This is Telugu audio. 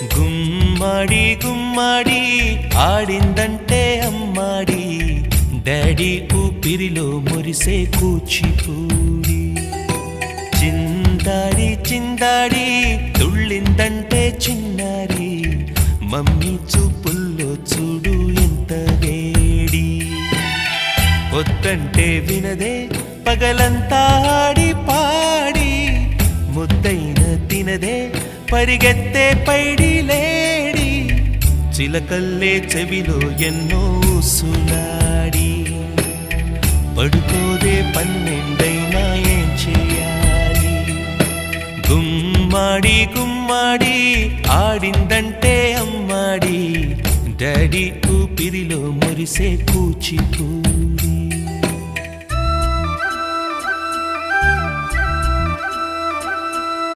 గుమ్మడి గుమ్మడి ఆడిందంటే అమ్మాడి, డాడీ ఊపిరిలో మురిసే కూచిపూడి. చిందాడి చిందాడి తుళ్ళిందంటే చిన్నారి, మమ్మీ చూపుల్లో చూడు ఎంత వేడి. వద్దంటే వినదే పగలంతా ఆడి పాడి, ముద్దైన తినదే పరిగెత్తే పైడి లేడి. చిలకల్లే చెవిలో ఎన్నో సులాడి, పడుకోదే పన్నెండైనా ఏం చేయాలి. గుమ్మాడి గుమ్మాడి ఆడిందంటే అమ్మాడి, డాడీ ఊపిరిలో మురిసే కూచిపూడి.